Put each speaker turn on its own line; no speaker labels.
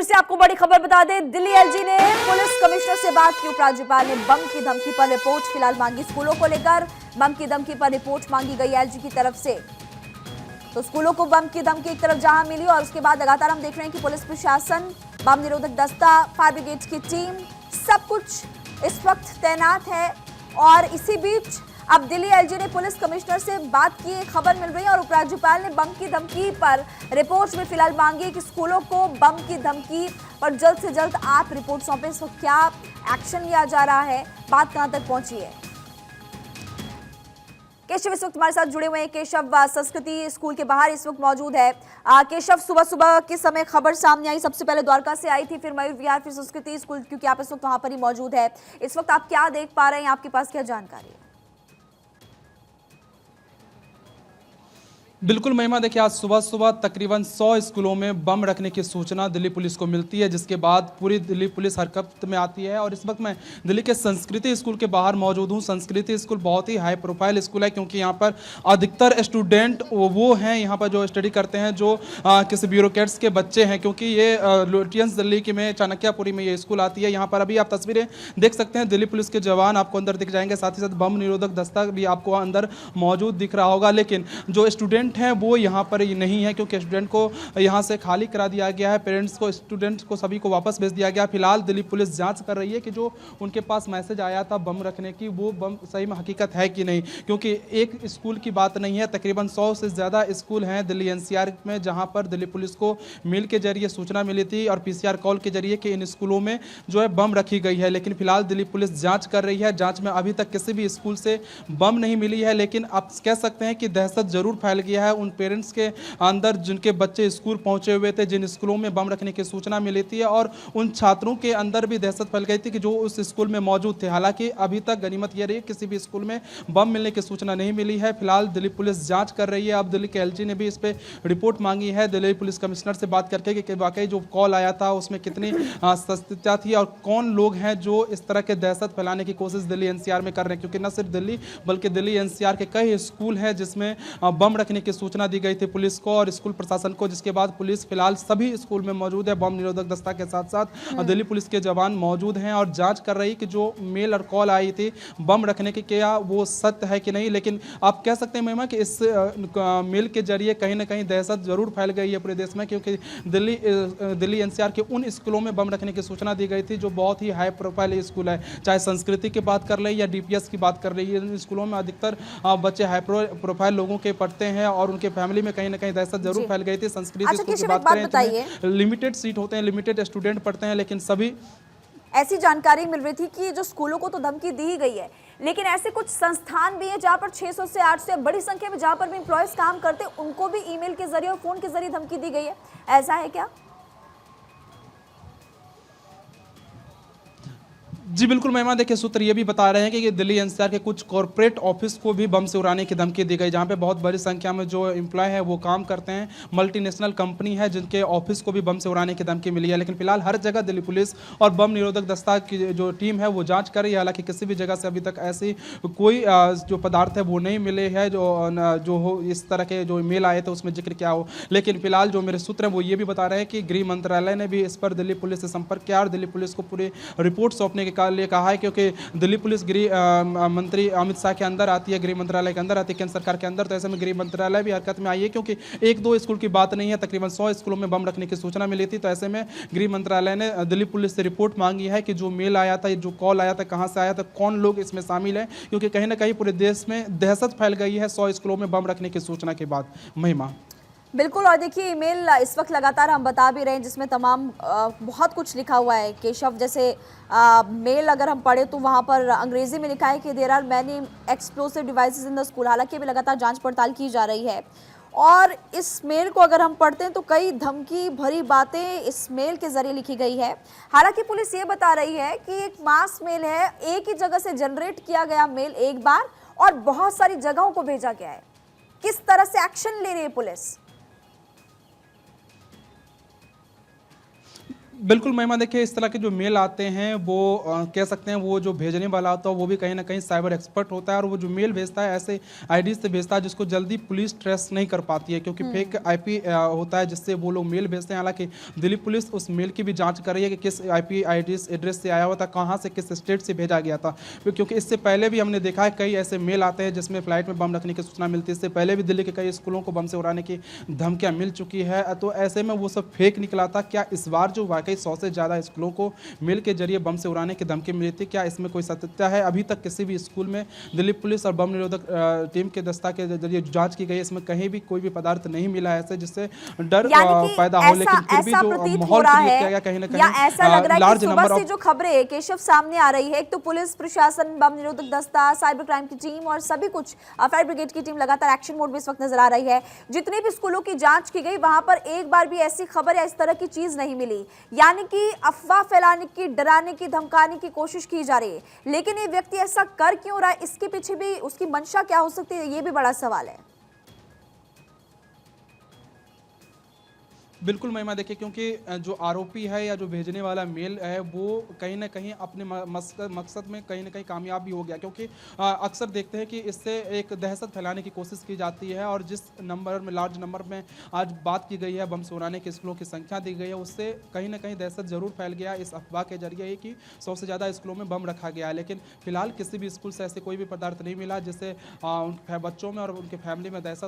फिर से आपको बड़ी खबर बता दें, दिल्ली एलजी ने पुलिस कमिश्नर से बात की। उपराज्यपाल ने बम की धमकी पर रिपोर्ट फिलहाल मांगी। स्कूलों को लेकर बम की धमकी पर रिपोर्ट मांगी गई एलजी की तरफ से। तो स्कूलों को बम की धमकी एक तरफ जहां मिली और उसके बाद लगातार हम देख रहे हैं कि पुलिस प्रशासन, बम निरोधक दस्ता, फायर ब्रिगेड की टीम, सब कुछ इस वक्त तैनात है। और इसी बीच अब दिल्ली एलजी ने पुलिस कमिश्नर से बात की, खबर मिल रही है। और उपराज्यपाल ने बम की धमकी पर रिपोर्ट में फिलहाल मांगी कि स्कूलों को बम की धमकी पर जल्द से जल्द आप रिपोर्ट सौंपें। इस वक्त क्या एक्शन लिया जा रहा है, बात कहां तक पहुंची है? केशव इस वक्त हमारे साथ जुड़े हुए हैं। केशव संस्कृति स्कूल के बाहर इस वक्त मौजूद है। केशव, सुबह सुबह के समय खबर सामने आई, सबसे पहले द्वारका से आई थी, फिर मयूर विहार, फिर संस्कृति स्कूल, क्योंकि आप इस वक्त वहां पर ही मौजूद है। इस वक्त आप क्या देख पा रहे हैं, आपके पास क्या जानकारी है?
बिल्कुल महिमा, देखिए आज सुबह सुबह तकरीबन 100 स्कूलों में बम रखने की सूचना दिल्ली पुलिस को मिलती है, जिसके बाद पूरी दिल्ली पुलिस हरकत में आती है। और इस वक्त मैं दिल्ली के संस्कृति स्कूल के बाहर मौजूद हूँ। संस्कृति स्कूल बहुत ही हाई प्रोफाइल स्कूल है, क्योंकि यहाँ पर अधिकतर स्टूडेंट वो हैं यहाँ पर जो स्टडी करते हैं, जो किसी ब्यूरोक्रेट्स के बच्चे हैं, क्योंकि ये लोटियंस दिल्ली की में चाणक्यपुरी में ये स्कूल आती है। यहाँ पर अभी आप तस्वीरें देख सकते हैं, दिल्ली पुलिस के जवान आपको अंदर दिख जाएंगे, साथ ही साथ बम निरोधक दस्ता भी आपको अंदर मौजूद दिख रहा होगा। लेकिन जो स्टूडेंट हैं वो यहाँ पर नहीं है, क्योंकि स्टूडेंट को यहाँ से खाली करा दिया गया है। पेरेंट्स को, स्टूडेंट्स को सभी को वापस भेज दिया गया। फिलहाल दिल्ली पुलिस जांच कर रही है कि जो उनके पास मैसेज आया था बम रखने की, वो बम सही में हकीकत है कि नहीं, क्योंकि एक स्कूल की बात नहीं है, तकरीबन 100 से ज़्यादा स्कूल हैं दिल्ली एनसीआर में, जहाँ पर दिल्ली पुलिस को मेल के जरिए सूचना मिली थी और पीसीआर कॉल के जरिए कि इन स्कूलों में जो है बम रखी गई है। लेकिन फिलहाल दिल्ली पुलिस जाँच कर रही है। जाँच में अभी तक किसी भी स्कूल से बम नहीं मिली है, लेकिन आप कह सकते हैं कि दहशत जरूर फैल गया है उन पेरेंट्स के अंदर जिनके बच्चे स्कूल पहुंचे हुए थे, जिन स्कूलों में बम रखने की सूचना मिली थी। और उन छात्रों के अंदर भी दहशत फैल गई थी कि जो उस स्कूल में मौजूद थे। हालांकि अभी तक गनीमत यह रही, किसी भी स्कूल में बम मिलने की सूचना नहीं मिली है। फिलहाल दिल्ली पुलिस जांच कर रही है। अब दिल्ली के एलजी ने भी इस पर रिपोर्ट मांगी है दिल्ली पुलिस कमिश्नर से बात करके कि वाकई जो कॉल आया था उसमें कितनी सत्यता थी और कौन लोग हैं जो इस तरह के दहशत फैलाने की कोशिश दिल्ली एनसीआर में कर रहे हैं। क्योंकि न सिर्फ दिल्ली बल्कि दिल्ली एनसीआर के कई स्कूल हैं जिसमें बम रखने की सूचना दी गई थी पुलिस को और स्कूल प्रशासन को, जिसके बाद पुलिस फिलहाल सभी स्कूल में मौजूद है। बम निरोधक दस्ता के साथ साथ दिल्ली पुलिस के जवान मौजूद हैं और जांच कर रही कि जो मेल और कॉल आई थी बम रखने की, क्या वो सत्य है कि नहीं। लेकिन आप कह सकते हैं महिमा कि इस मेल के जरिए कहीं ना कहीं दहशत जरूर फैल गई है पूरे देश में, क्योंकि दिल्ली एनसीआर के उन स्कूलों में बम रखने की सूचना दी गई थी जो बहुत ही हाई प्रोफाइल स्कूल है। चाहे संस्कृति की बात कर ले या डीपीएस की बात कर रही है, इन स्कूलों में अधिकतर बच्चे हाई प्रोफाइल लोगों के पढ़ते हैं और उनके फैमिली में कहीं ना कहीं दहशत जरूर फैल गई थी। संस्कृति स्कूल की बात करें, लिमिटेड सीट होते हैं, लिमिटेड स्टूडेंट पढ़ते हैं, लेकिन सभी
ऐसी जानकारी मिल रही थी कि जो स्कूलों को तो धमकी दी गई है, लेकिन ऐसे कुछ संस्थान भी हैं जहां पर 600 से 800 बड़ी संख्या में जहां पर भी एम्प्लॉयज काम करते हैं, उनको भी ईमेल के जरिए और फोन के जरिए धमकी दी गई है। ऐसा है क्या?
जी बिल्कुल महिमा, देखिए सूत्र ये भी बता रहे हैं कि दिल्ली एनसीआर के कुछ कॉर्पोरेट ऑफिस को भी बम से उड़ाने की धमकी दी गई, जहां पे बहुत बड़ी संख्या में जो एम्प्लॉय है वो काम करते हैं। मल्टीनेशनल कंपनी है जिनके ऑफिस को भी बम से उड़ाने की धमकी मिली है। लेकिन फिलहाल हर जगह दिल्ली पुलिस और बम निरोधक दस्ता की जो टीम है वो जांच कर रही है। हालांकि किसी भी जगह से अभी तक ऐसी कोई जो पदार्थ है वो नहीं मिले हैं जो हो इस तरह के जो मेल आए थे उसमें जिक्र क्या हो। लेकिन फिलहाल जो मेरे सूत्र हैं वो ये भी बता रहे हैं कि गृह मंत्रालय ने भी इस पर दिल्ली पुलिस से संपर्क किया और दिल्ली पुलिस को पूरी रिपोर्ट सौंपने के लिए कहा है, क्योंकि दिल्ली पुलिस गृह मंत्री अमित शाह के अंदर आती है, गृह मंत्रालय के अंदर आती है, केंद्र सरकार के अंदर। तो ऐसे में गृह मंत्रालय भी हरकत में आई है, क्योंकि एक दो स्कूल की बात नहीं है, तकरीबन 100 स्कूलों में बम रखने की सूचना मिली थी। तो ऐसे में गृह मंत्रालय ने दिल्ली पुलिस से रिपोर्ट मांगी है कि जो मेल आया था, जो कॉल आया था, कहां से आया था, कौन लोग इसमें शामिल है, क्योंकि कहीं ना कहीं पूरे देश में दहशत फैल गई है 100 स्कूलों में बम रखने की सूचना के बाद। महिमा
बिल्कुल, और देखिए ईमेल इस वक्त लगातार हम बता भी रहे हैं जिसमें तमाम बहुत कुछ लिखा हुआ है। केशव, जैसे मेल अगर हम पढ़े तो वहाँ पर अंग्रेजी में लिखा है कि there are many explosive devices in the school. हालांकि अभी लगातार जांच पड़ताल की जा रही है और इस मेल को अगर हम पढ़ते हैं तो कई धमकी भरी बातें इस मेल के जरिए लिखी गई है। हालांकि पुलिस ये बता रही है कि एक मास मेल है, एक ही जगह से जनरेट किया गया मेल एक बार और बहुत सारी जगहों को भेजा गया है। किस तरह से एक्शन ले रही है पुलिस?
बिल्कुल महिमा, देखिए इस तरह के जो मेल आते हैं वो कह सकते हैं वो जो भेजने वाला होता है वो भी कहीं ना कहीं साइबर एक्सपर्ट होता है, और वो जो मेल भेजता है ऐसे आईडी से भेजता है जिसको जल्दी पुलिस ट्रेस नहीं कर पाती है, क्योंकि फेक आईपी होता है जिससे वो लोग मेल भेजते हैं। हालांकि दिल्ली पुलिस उस मेल की भी जांच कर रही है कि किस आईपी एड्रेस से आया हुआ था, कहाँ से, किस स्टेट से भेजा गया था, क्योंकि इससे पहले भी हमने देखा है कई ऐसे मेल आते हैं जिसमें फ्लाइट में बम रखने की सूचना मिलती है। इससे पहले भी दिल्ली के कई स्कूलों को बम से उड़ाने की धमकियां मिल चुकी है, तो ऐसे में वो सब फेक निकला था। क्या इस बार जो वाकई 100 से ज़्यादा स्कूलों को मेल के जरिए बम से उड़ाने की धमकी मिली थी, क्या इसमें कोई सत्यता है? अभी तक किसी भी स्कूल में दिल्ली पुलिस और बम निरोधक टीम के दस्ता के जरिए जांच की गई है, इसमें कहीं भी कोई भी पदार्थ नहीं मिला है ऐसे जिससे डर
यानी कि
पैदा हो, लेकिन फिर भी
ऐसा
जो
प्रतीत हो
माहौल
रहा
क्रिएट
है,
किया गया कहीं ना
या ऐसा लग रहा
कहीं
है कि
लार्ज
सुबह
नंबर
से
ऑफ।
जो खबरें केशव सामने आ रही है, एक तो पुलिस प्रशासन, बम निरोधक दस्ता, साइबर क्राइम की टीम और सभी कुछ फायर ब्रिगेड की टीम लगातार एक्शन मोड में इस वक्त नजर आ रही है। जितने भी स्कूलों की जांच की गई वहां पर एक बार भी ऐसी खबर या इस तरह की चीज नहीं मिली, यानी कि अफवाह फैलाने की, डराने की, धमकाने की कोशिश की जा रही है। लेकिन ये व्यक्ति ऐसा कर क्यों रहा है, इसके पीछे भी उसकी मंशा क्या हो सकती है, ये भी बड़ा सवाल है।
बिल्कुल महिमा, देखिए क्योंकि जो आरोपी है या जो भेजने वाला मेल है वो कहीं ना कहीं अपने मकसद में कहीं ना कहीं कामयाब भी हो गया, क्योंकि अक्सर देखते हैं कि इससे एक दहशत फैलाने की कोशिश की जाती है, और जिस नंबर में, लार्ज नंबर में आज बात की गई है, बम से उड़ाने के स्कूलों की संख्या दी गई है, उससे कहीं ना कहीं दहशत जरूर फैल गया इस अफवाह के जरिए कि 100 से ज़्यादा स्कूलों में बम रखा गया है। लेकिन फिलहाल किसी भी स्कूल से ऐसे कोई भी पदार्थ नहीं मिला जिससे उन बच्चों में और उनके फैमिली में दहशत